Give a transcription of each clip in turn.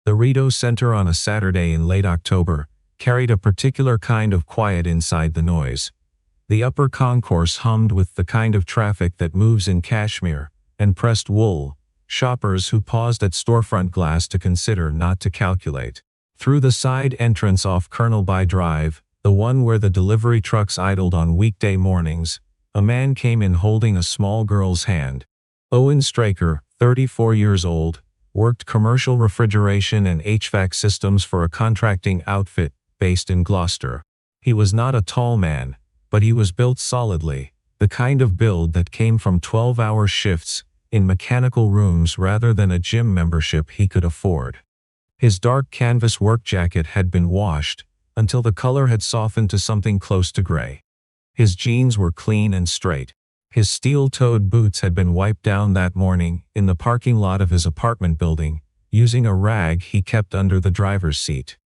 The Rideau Centre on a Saturday in late October carried a particular kind of quiet inside the noise. The upper concourse hummed with the kind of traffic that moves in cashmere and pressed wool, shoppers who paused at storefront glass to consider, not to calculate. Through the side entrance off Colonel By Drive, the one where the delivery trucks idled on weekday mornings, a man came in holding a small girl's hand. Owen Straker, 34 years old, worked commercial refrigeration and HVAC systems for a contracting outfit based in Gloucester. He was not a tall man, but he was built solidly, the kind of build that came from 12-hour shifts in mechanical rooms rather than a gym membership he could afford. His dark canvas work jacket had been washed until the color had softened to something close to gray. His jeans were clean and straight. His steel-toed boots had been wiped down that morning in the parking lot of his apartment building, using a rag he kept under the driver's seat.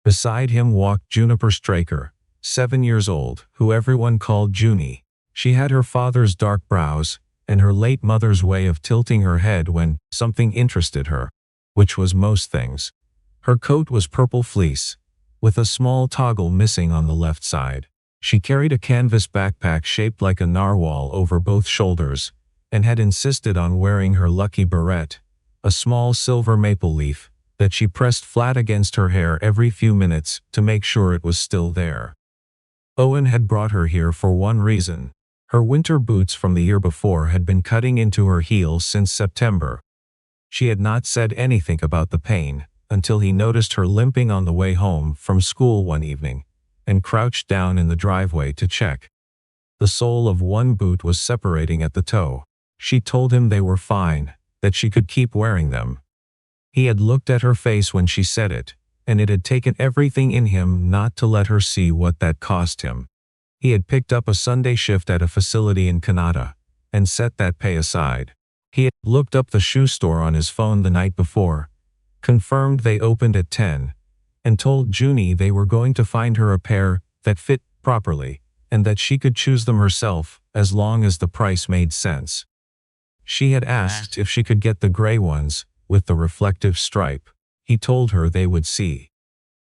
Beside him walked Juniper Straker, 7 years old, who everyone called Junie. She had her father's dark brows and her late mother's way of tilting her head when something interested her, which was most things. Her coat was purple fleece, with a small toggle missing on the left side. She carried a canvas backpack shaped like a narwhal over both shoulders, and had insisted on wearing her lucky beret, a small silver maple leaf, that she pressed flat against her hair every few minutes to make sure it was still there. Owen had brought her here for one reason. Her winter boots from the year before had been cutting into her heels since September. She had not said anything about the pain until he noticed her limping on the way home from school one evening, and crouched down in the driveway to check. The sole of one boot was separating at the toe. She told him they were fine, that she could keep wearing them. He had looked at her face when she said it, and it had taken everything in him not to let her see what that cost him. He had picked up a Sunday shift at a facility in Canada, and set that pay aside. He had looked up the shoe store on his phone the night before, confirmed they opened at 10, and told Junie they were going to find her a pair that fit properly, and that she could choose them herself as long as the price made sense. She had asked if she could get the gray ones, with the reflective stripe. He told her they would see.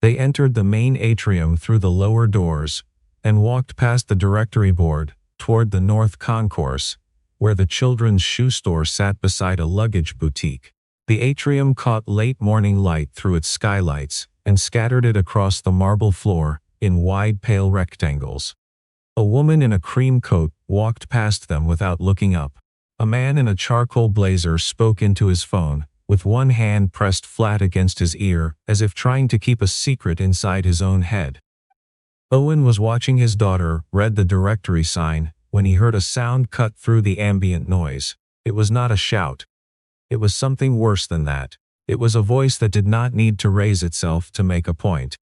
They entered the main atrium through the lower doors, and walked past the directory board, toward the north concourse, where the children's shoe store sat beside a luggage boutique. The atrium caught late morning light through its skylights, and scattered it across the marble floor, in wide pale rectangles. A woman in a cream coat walked past them without looking up. A man in a charcoal blazer spoke into his phone, with one hand pressed flat against his ear, as if trying to keep a secret inside his own head. Owen was watching his daughter read the directory sign when he heard a sound cut through the ambient noise. It was not a shout. It was something worse than that. It was a voice that did not need to raise itself to make a point.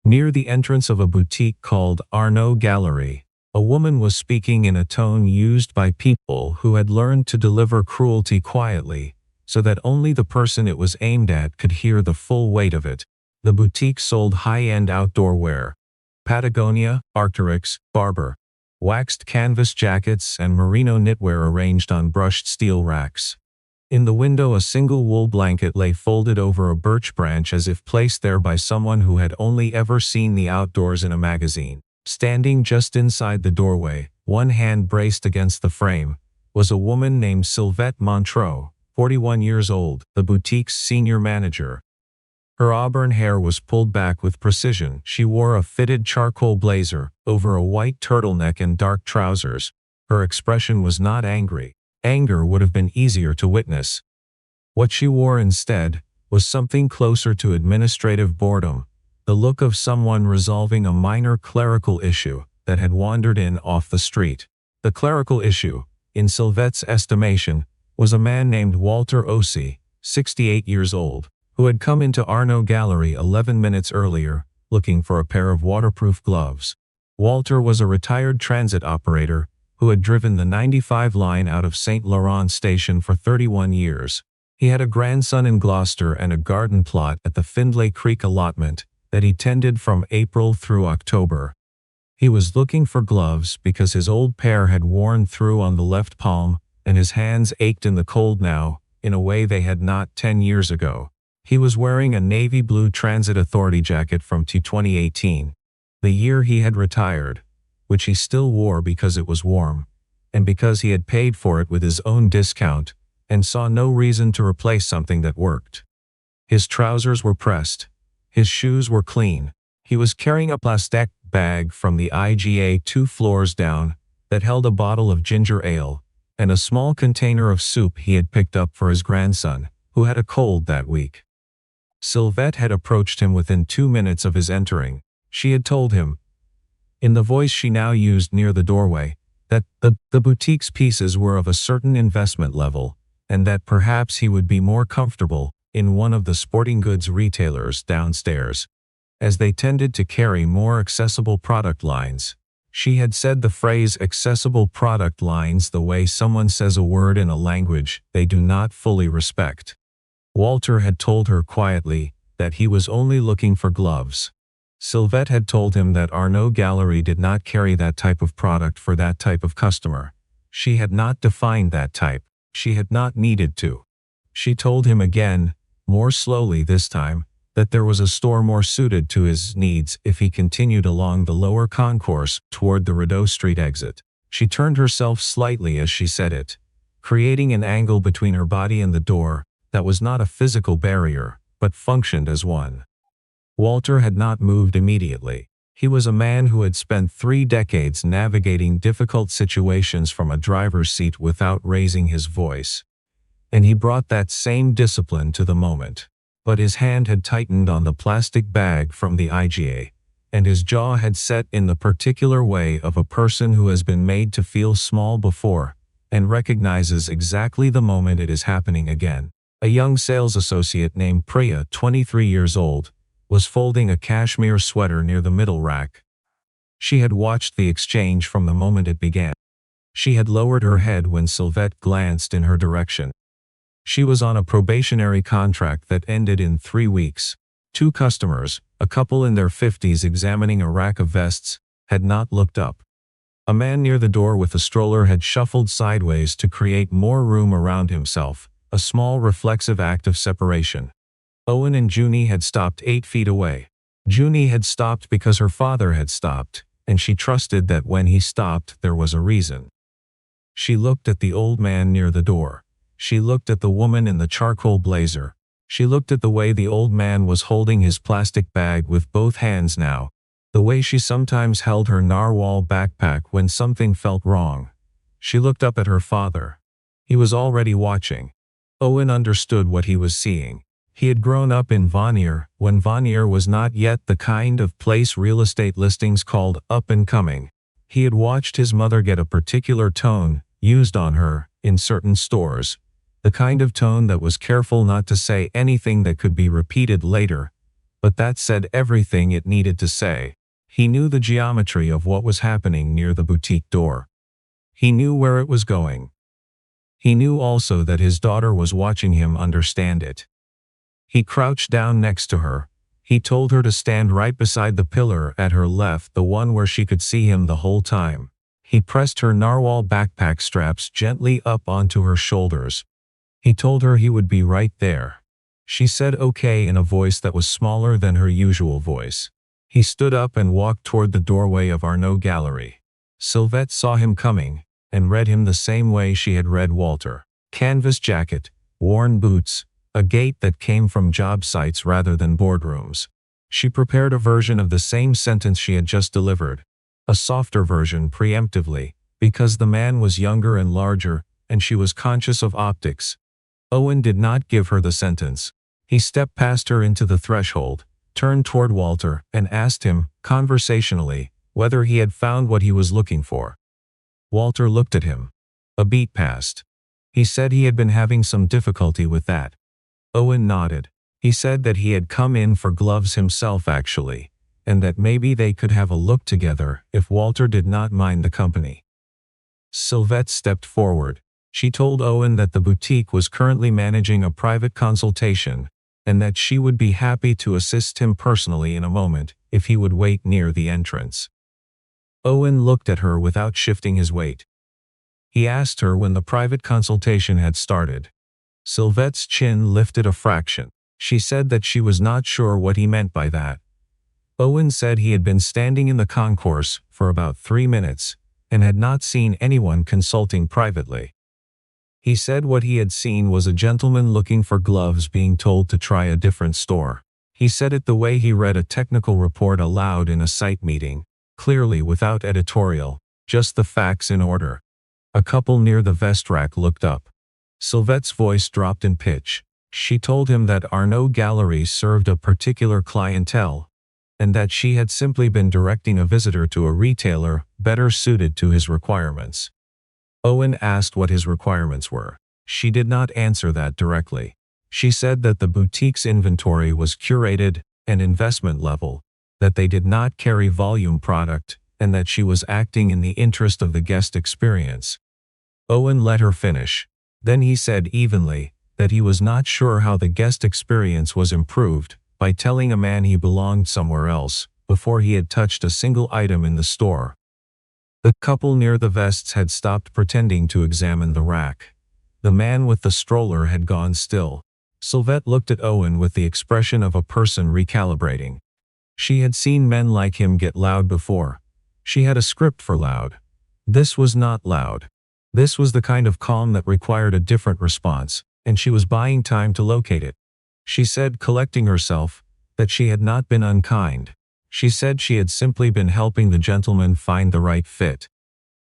Near the entrance of a boutique called Rideau Gallery, a woman was speaking in a tone used by people who had learned to deliver cruelty quietly, so that only the person it was aimed at could hear the full weight of it. The boutique sold high-end outdoor wear: Patagonia, Arc'teryx, Barber, waxed canvas jackets and merino knitwear arranged on brushed steel racks. In the window a single wool blanket lay folded over a birch branch as if placed there by someone who had only ever seen the outdoors in a magazine. Standing just inside the doorway, one hand braced against the frame, was a woman named Sylvette Montreux, 41 years old, the boutique's senior manager. Her auburn hair was pulled back with precision. She wore a fitted charcoal blazer over a white turtleneck and dark trousers. Her expression was not angry. Anger would have been easier to witness. What she wore instead was something closer to administrative boredom, the look of someone resolving a minor clerical issue that had wandered in off the street. The clerical issue, in Sylvette's estimation, was a man named Walter Ossie, 68 years old, who had come into Rideau Gallery 11 minutes earlier, looking for a pair of waterproof gloves. Walter was a retired transit operator who had driven the 95 line out of St. Laurent Station for 31 years. He had a grandson in Gloucester and a garden plot at the Findlay Creek allotment that he tended from April through October. He was looking for gloves because his old pair had worn through on the left palm, and his hands ached in the cold now, in a way they had not 10 years ago. He was wearing a navy blue Transit Authority jacket from 2018, the year he had retired, which he still wore because it was warm, and because he had paid for it with his own discount, and saw no reason to replace something that worked. His trousers were pressed. His shoes were clean. He was carrying a plastic bag from the IGA 2 floors down that held a bottle of ginger ale and a small container of soup he had picked up for his grandson, who had a cold that week. Sylvette had approached him within 2 minutes of his entering. She had told him, in the voice she now used near the doorway, that the boutique's pieces were of a certain investment level, and that perhaps he would be more comfortable in one of the sporting goods retailers downstairs, as they tended to carry more accessible product lines. She had said the phrase accessible product lines the way someone says a word in a language they do not fully respect. Walter had told her quietly that he was only looking for gloves. Sylvette had told him that Arnaud Gallery did not carry that type of product for that type of customer. She had not defined that type. She had not needed to. She told him again, more slowly this time, that there was a store more suited to his needs if he continued along the lower concourse toward the Rideau Street exit. She turned herself slightly as she said it, creating an angle between her body and the door that was not a physical barrier, but functioned as one. Walter had not moved immediately. He was a man who had spent 3 decades navigating difficult situations from a driver's seat without raising his voice. And he brought that same discipline to the moment. But his hand had tightened on the plastic bag from the IGA, and his jaw had set in the particular way of a person who has been made to feel small before, and recognizes exactly the moment it is happening again. A young sales associate named Priya, 23 years old, was folding a cashmere sweater near the middle rack. She had watched the exchange from the moment it began. She had lowered her head when Sylvette glanced in her direction. She was on a probationary contract that ended in 3 weeks. 2 customers, a couple in their 50s examining a rack of vests, had not looked up. A man near the door with a stroller had shuffled sideways to create more room around himself, a small reflexive act of separation. Owen and Junie had stopped 8 feet away. Junie had stopped because her father had stopped, and she trusted that when he stopped there was a reason. She looked at the old man near the door. She looked at the woman in the charcoal blazer. She looked at the way the old man was holding his plastic bag with both hands now, the way she sometimes held her narwhal backpack when something felt wrong. She looked up at her father. He was already watching. Owen understood what he was seeing. He had grown up in Vanier when Vanier was not yet the kind of place real estate listings called up and coming. He had watched his mother get a particular tone used on her in certain stores, the kind of tone that was careful not to say anything that could be repeated later, but that said everything it needed to say. He knew the geometry of what was happening near the boutique door. He knew where it was going. He knew also that his daughter was watching him understand it. He crouched down next to her. He told her to stand right beside the pillar at her left, the one where she could see him the whole time. He pressed her narwhal backpack straps gently up onto her shoulders. He told her he would be right there. She said okay in a voice that was smaller than her usual voice. He stood up and walked toward the doorway of Arnaud Gallery. Sylvette saw him coming, and read him the same way she had read Walter. Canvas jacket, worn boots, a gait that came from job sites rather than boardrooms. She prepared a version of the same sentence she had just delivered, a softer version preemptively, because the man was younger and larger, and she was conscious of optics. Owen did not give her the sentence. He stepped past her into the threshold, turned toward Walter, and asked him, conversationally, whether he had found what he was looking for. Walter looked at him. A beat passed. He said he had been having some difficulty with that. Owen nodded. He said that he had come in for gloves himself actually, and that maybe they could have a look together if Walter did not mind the company. Sylvette stepped forward. She told Owen that the boutique was currently managing a private consultation, and that she would be happy to assist him personally in a moment if he would wait near the entrance. Owen looked at her without shifting his weight. He asked her when the private consultation had started. Sylvette's chin lifted a fraction. She said that she was not sure what he meant by that. Owen said he had been standing in the concourse for about 3 minutes and had not seen anyone consulting privately. He said what he had seen was a gentleman looking for gloves being told to try a different store. He said it the way he read a technical report aloud in a site meeting, clearly without editorial, just the facts in order. A couple near the vest rack looked up. Sylvette's voice dropped in pitch. She told him that Arnaud Gallery served a particular clientele, and that she had simply been directing a visitor to a retailer better suited to his requirements. Owen asked what his requirements were. She did not answer that directly. She said that the boutique's inventory was curated and investment level, that they did not carry volume product, and that she was acting in the interest of the guest experience. Owen let her finish. Then he said evenly that he was not sure how the guest experience was improved by telling a man he belonged somewhere else before he had touched a single item in the store. The couple near the vests had stopped pretending to examine the rack. The man with the stroller had gone still. Sylvette looked at Owen with the expression of a person recalibrating. She had seen men like him get loud before. She had a script for loud. This was not loud. This was the kind of calm that required a different response, and she was buying time to locate it. She said, collecting herself, that she had not been unkind. She said she had simply been helping the gentleman find the right fit.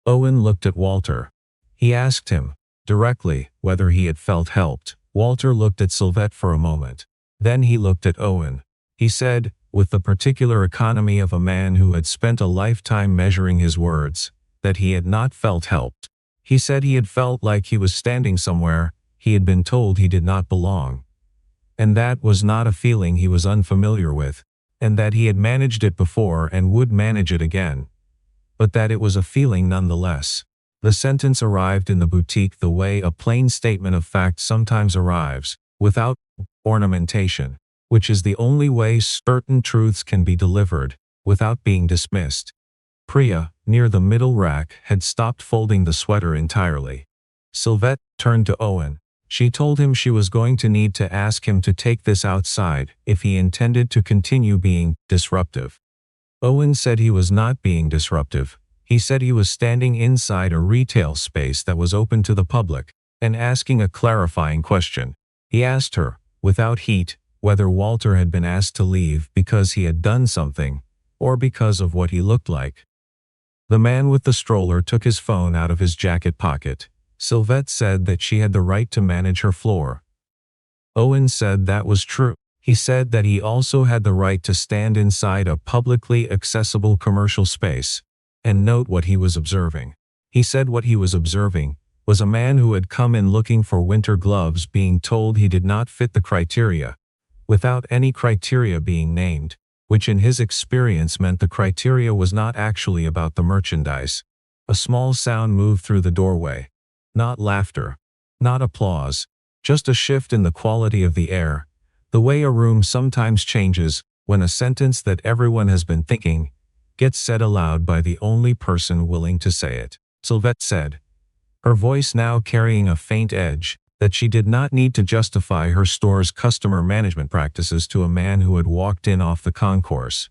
Owen looked at Walter. He asked him, directly, whether he had felt helped. Walter looked at Sylvette for a moment. Then he looked at Owen. He said, with the particular economy of a man who had spent a lifetime measuring his words, that he had not felt helped. He said he had felt like he was standing somewhere he had been told he did not belong. And that was not a feeling he was unfamiliar with, and that he had managed it before and would manage it again. But that it was a feeling nonetheless. The sentence arrived in the boutique the way a plain statement of fact sometimes arrives, without ornamentation, which is the only way certain truths can be delivered, without being dismissed. Priya, near the middle rack, had stopped folding the sweater entirely. Sylvette turned to Owen. She told him she was going to need to ask him to take this outside if he intended to continue being disruptive. Owen said he was not being disruptive. He said he was standing inside a retail space that was open to the public and asking a clarifying question. He asked her, without heat, whether Walter had been asked to leave because he had done something or because of what he looked like. The man with the stroller took his phone out of his jacket pocket. Sylvette said that she had the right to manage her floor. Owen said that was true. He said that he also had the right to stand inside a publicly accessible commercial space and note what he was observing. He said what he was observing was a man who had come in looking for winter gloves being told he did not fit the criteria, without any criteria being named, which in his experience meant the criteria was not actually about the merchandise. A small sound moved through the doorway. Not laughter, not applause, just a shift in the quality of the air, the way a room sometimes changes when a sentence that everyone has been thinking gets said aloud by the only person willing to say it. Sylvette said, her voice now carrying a faint edge, that she did not need to justify her store's customer management practices to a man who had walked in off the concourse.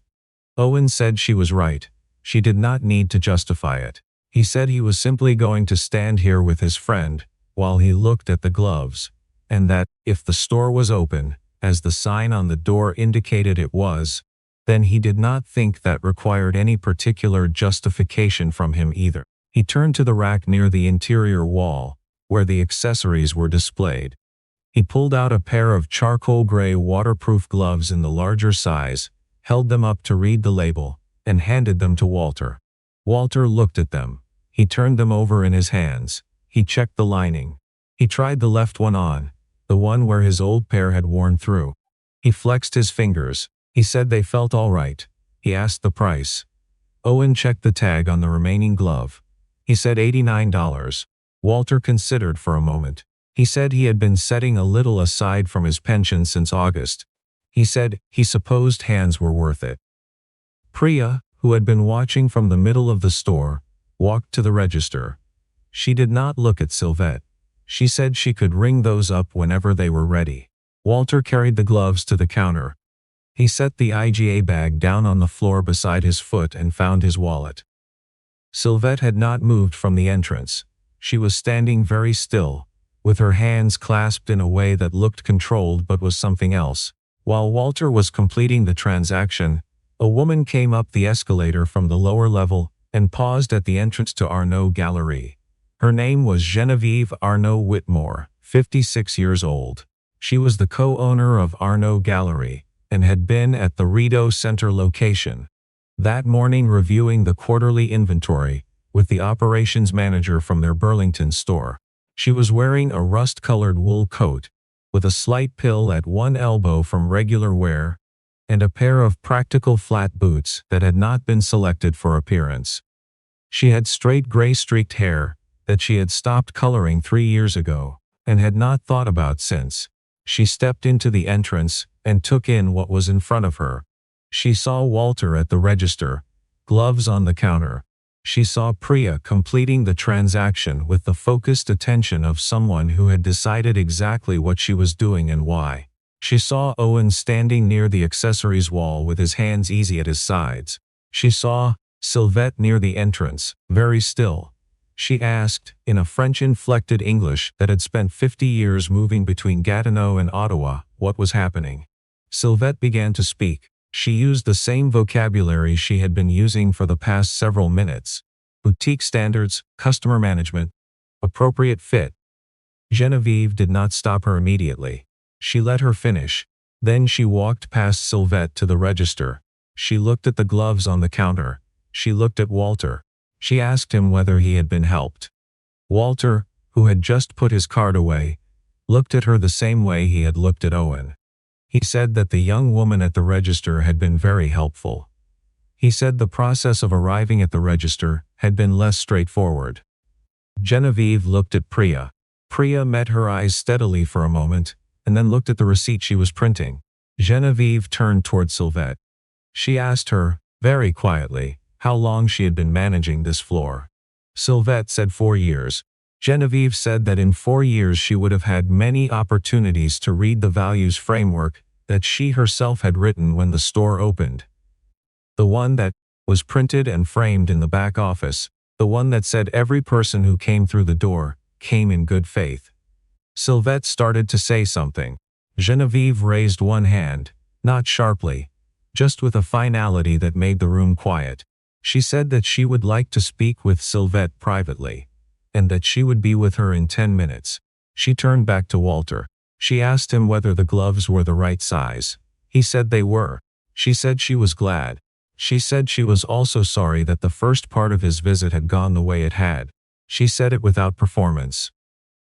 Owen said she was right. She did not need to justify it. He said he was simply going to stand here with his friend while he looked at the gloves, and that, if the store was open, as the sign on the door indicated it was, then he did not think that required any particular justification from him either. He turned to the rack near the interior wall, where the accessories were displayed. He pulled out a pair of charcoal gray waterproof gloves in the larger size, held them up to read the label, and handed them to Walter. Walter looked at them. He turned them over in his hands. He checked the lining. He tried the left one on, the one where his old pair had worn through. He flexed his fingers. He said they felt all right. He asked the price. Owen checked the tag on the remaining glove. He said $89. Walter considered for a moment. He said he had been setting a little aside from his pension since August. He said he supposed hands were worth it. Priya, who had been watching from the middle of the store, walked to the register. She did not look at Sylvette. She said she could ring those up whenever they were ready. Walter carried the gloves to the counter. He set the IGA bag down on the floor beside his foot and found his wallet. Sylvette had not moved from the entrance. She was standing very still, with her hands clasped in a way that looked controlled but was something else. While Walter was completing the transaction, a woman came up the escalator from the lower level and paused at the entrance to Arnaud Gallery. Her name was Genevieve Arnaud Whitmore, 56 years old. She was the co-owner of Arnaud Gallery and had been at the Rideau Centre location that morning reviewing the quarterly inventory with the operations manager from their Burlington store. She was wearing a rust-colored wool coat with a slight pill at one elbow from regular wear and a pair of practical flat boots that had not been selected for appearance. She had straight gray-streaked hair that she had stopped coloring 3 years ago and had not thought about since. She stepped into the entrance and took in what was in front of her. She saw Walter at the register, gloves on the counter. She saw Priya completing the transaction with the focused attention of someone who had decided exactly what she was doing and why. She saw Owen standing near the accessories wall with his hands easy at his sides. She saw Sylvette near the entrance, very still. She asked, in a French-inflected English that had spent 50 years moving between Gatineau and Ottawa, what was happening. Sylvette began to speak. She used the same vocabulary she had been using for the past several minutes. Boutique standards, customer management, appropriate fit. Genevieve did not stop her immediately. She let her finish. Then she walked past Sylvette to the register. She looked at the gloves on the counter. She looked at Walter. She asked him whether he had been helped. Walter, who had just put his card away, looked at her the same way he had looked at Owen. He said that the young woman at the register had been very helpful. He said the process of arriving at the register had been less straightforward. Genevieve looked at Priya. Priya met her eyes steadily for a moment, and then looked at the receipt she was printing. Genevieve turned toward Sylvette. She asked her, very quietly, how long she had been managing this floor. Sylvette said 4 years. Genevieve said that in 4 years she would have had many opportunities to read the values framework that she herself had written when the store opened. The one that was printed and framed in the back office, the one that said every person who came through the door came in good faith. Sylvette started to say something. Genevieve raised one hand, not sharply, just with a finality that made the room quiet. She said that she would like to speak with Sylvette privately, and that she would be with her in 10 minutes. She turned back to Walter. She asked him whether the gloves were the right size. He said they were. She said she was glad. She said she was also sorry that the first part of his visit had gone the way it had. She said it without performance.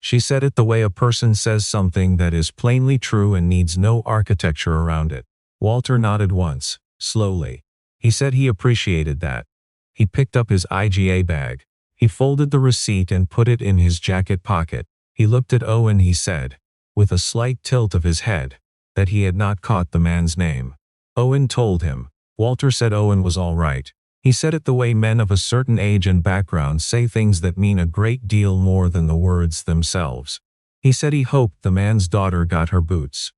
She said it the way a person says something that is plainly true and needs no architecture around it. Walter nodded once, slowly. He said he appreciated that. He picked up his IGA bag. He folded the receipt and put it in his jacket pocket. He looked at Owen. He said, with a slight tilt of his head, that he had not caught the man's name. Owen told him. Walter said Owen was all right. He said it the way men of a certain age and background say things that mean a great deal more than the words themselves. He said he hoped the man's daughter got her boots.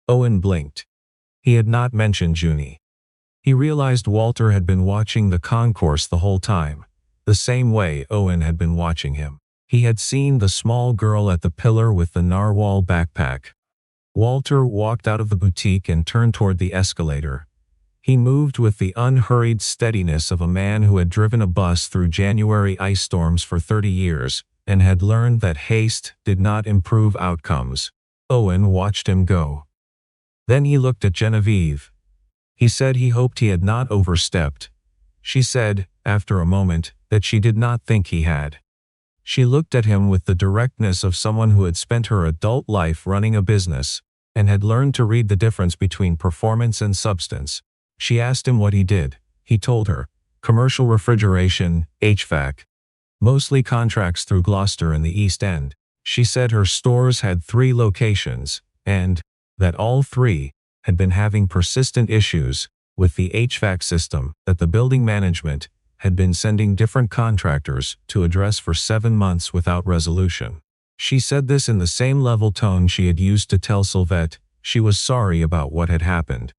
Owen blinked. He had not mentioned Junie. He realized Walter had been watching the concourse the whole time, the same way Owen had been watching him. He had seen the small girl at the pillar with the narwhal backpack. Walter walked out of the boutique and turned toward the escalator. He moved with the unhurried steadiness of a man who had driven a bus through January ice storms for 30 years and had learned that haste did not improve outcomes. Owen watched him go. Then he looked at Genevieve. He said he hoped he had not overstepped. She said, after a moment, that she did not think he had. She looked at him with the directness of someone who had spent her adult life running a business and had learned to read the difference between performance and substance. She asked him what he did. He told her, commercial refrigeration, HVAC, mostly contracts through Gloucester and the East End. She said her stores had 3 locations, and that all 3 had been having persistent issues with the HVAC system that the building management had been sending different contractors to address for 7 months without resolution. She said this in the same level tone she had used to tell Sylvette she was sorry about what had happened.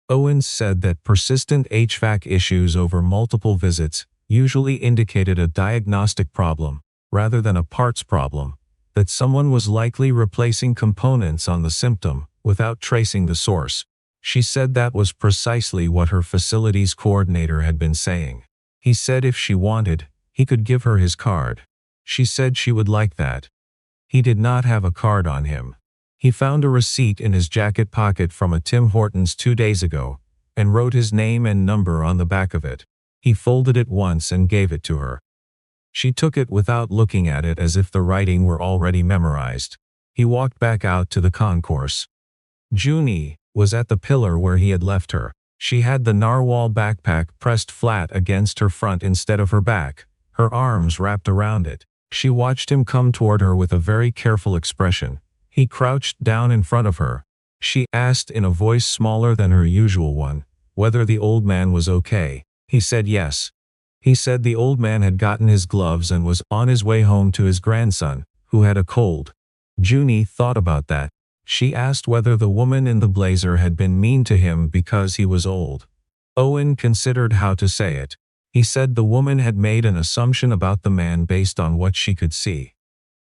Owen said that persistent HVAC issues over multiple visits usually indicated a diagnostic problem, rather than a parts problem, that someone was likely replacing components on the symptom without tracing the source. She said that was precisely what her facilities coordinator had been saying. He said if she wanted, he could give her his card. She said she would like that. He did not have a card on him. He found a receipt in his jacket pocket from a Tim Hortons 2 days ago, and wrote his name and number on the back of it. He folded it once and gave it to her. She took it without looking at it as if the writing were already memorized. He walked back out to the concourse. Junie was at the pillar where he had left her. She had the narwhal backpack pressed flat against her front instead of her back, her arms wrapped around it. She watched him come toward her with a very careful expression. He crouched down in front of her. She asked in a voice smaller than her usual one, whether the old man was okay. He said yes. He said the old man had gotten his gloves and was on his way home to his grandson, who had a cold. Junie thought about that. She asked whether the woman in the blazer had been mean to him because he was old. Owen considered how to say it. He said the woman had made an assumption about the man based on what she could see,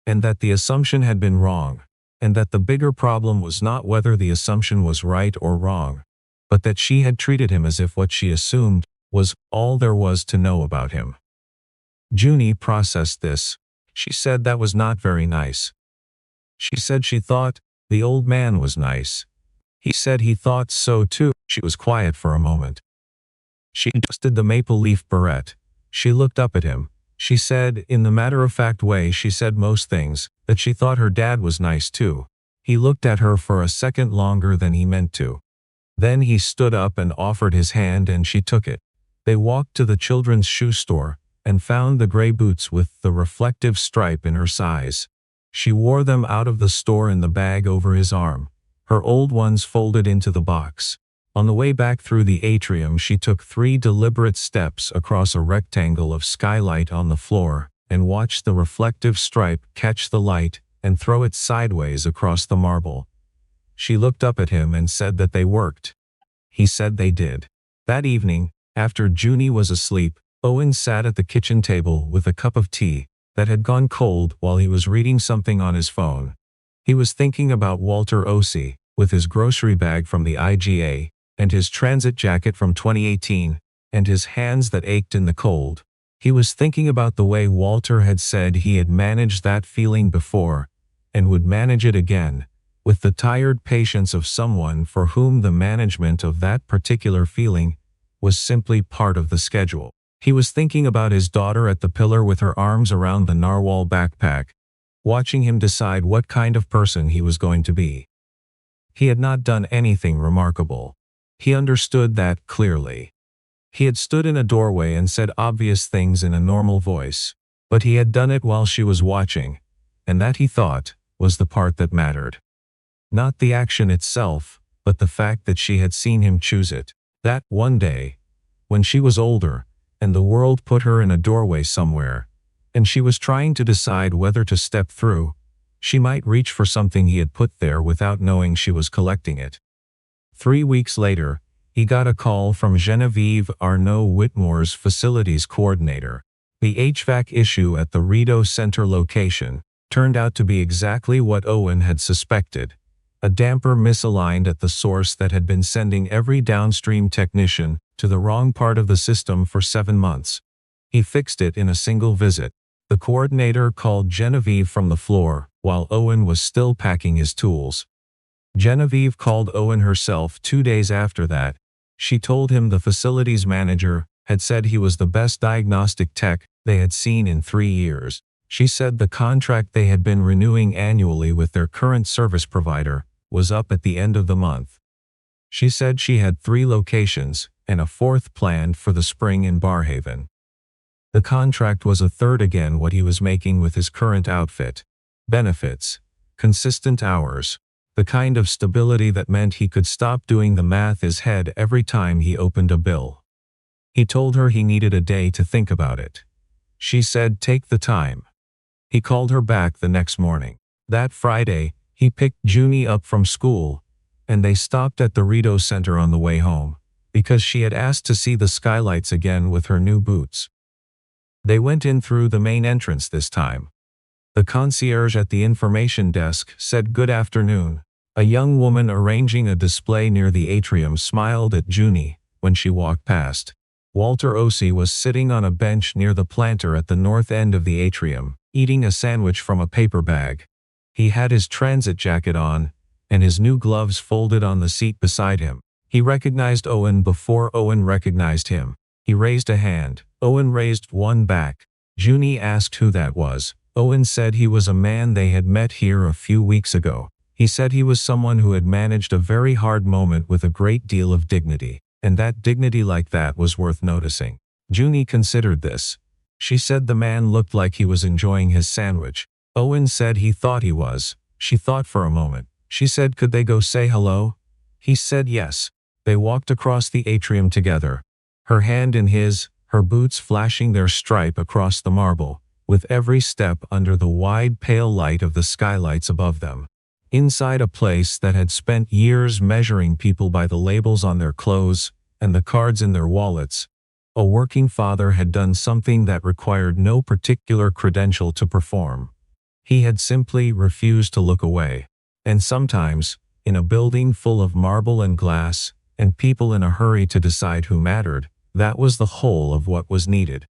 and that the assumption had been wrong, and that the bigger problem was not whether the assumption was right or wrong, but that she had treated him as if what she assumed was all there was to know about him. Junie processed this. She said that was not very nice. She said she thought the old man was nice. He said he thought so too. She was quiet for a moment. She adjusted the maple leaf beret. She looked up at him. She said, in the matter-of-fact way she said most things, that she thought her dad was nice too. He looked at her for a second longer than he meant to. Then he stood up and offered his hand and she took it. They walked to the children's shoe store and found the gray boots with the reflective stripe in her size. She wore them out of the store in the bag over his arm, her old ones folded into the box. On the way back through the atrium she took 3 deliberate steps across a rectangle of skylight on the floor and watched the reflective stripe catch the light and throw it sideways across the marble. She looked up at him and said that they worked. He said they did. That evening, after Junie was asleep, Owen sat at the kitchen table with a cup of tea that had gone cold while he was reading something on his phone. He was thinking about Walter Ossie, with his grocery bag from the IGA, and his transit jacket from 2018, and his hands that ached in the cold. He was thinking about the way Walter had said he had managed that feeling before, and would manage it again, with the tired patience of someone for whom the management of that particular feeling was simply part of the schedule. He was thinking about his daughter at the pillar with her arms around the narwhal backpack, watching him decide what kind of person he was going to be. He had not done anything remarkable. He understood that clearly. He had stood in a doorway and said obvious things in a normal voice, but he had done it while she was watching, and that, he thought, was the part that mattered. Not the action itself, but the fact that she had seen him choose it. That one day, when she was older, and the world put her in a doorway somewhere, and she was trying to decide whether to step through, she might reach for something he had put there without knowing she was collecting it. 3 weeks later, he got a call from Genevieve Arnaud Whitmore's facilities coordinator. The HVAC issue at the Rideau Centre location turned out to be exactly what Owen had suspected. A damper misaligned at the source that had been sending every downstream technician to the wrong part of the system for 7 months. He fixed it in a single visit. The coordinator called Genevieve from the floor while Owen was still packing his tools. Genevieve called Owen herself 2 days after that. She told him the facilities manager had said he was the best diagnostic tech they had seen in 3 years. She said the contract they had been renewing annually with their current service provider was up at the end of the month. She said she had 3 locations and a 4th planned for the spring in Barhaven. The contract was a third again what he was making with his current outfit. Benefits, consistent hours, the kind of stability that meant he could stop doing the math in his head every time he opened a bill. He told her he needed a day to think about it. She said take the time. He called her back the next morning. That Friday, he picked Junie up from school, and they stopped at the Rideau Centre on the way home, because she had asked to see the skylights again with her new boots. They went in through the main entrance this time. The concierge at the information desk said good afternoon. A young woman arranging a display near the atrium smiled at Junie when she walked past. Walter Osei was sitting on a bench near the planter at the north end of the atrium, eating a sandwich from a paper bag. He had his transit jacket on, and his new gloves folded on the seat beside him. He recognized Owen before Owen recognized him. He raised a hand. Owen raised one back. Junie asked who that was. Owen said he was a man they had met here a few weeks ago. He said he was someone who had managed a very hard moment with a great deal of dignity, and that dignity like that was worth noticing. Junie considered this. She said the man looked like he was enjoying his sandwich. Owen said he thought he was. She thought for a moment. She said could they go say hello? He said yes. They walked across the atrium together, her hand in his, her boots flashing their stripe across the marble, with every step under the wide pale light of the skylights above them. Inside a place that had spent years measuring people by the labels on their clothes and the cards in their wallets, a working father had done something that required no particular credential to perform. He had simply refused to look away. And sometimes, in a building full of marble and glass, and people in a hurry to decide who mattered, that was the whole of what was needed.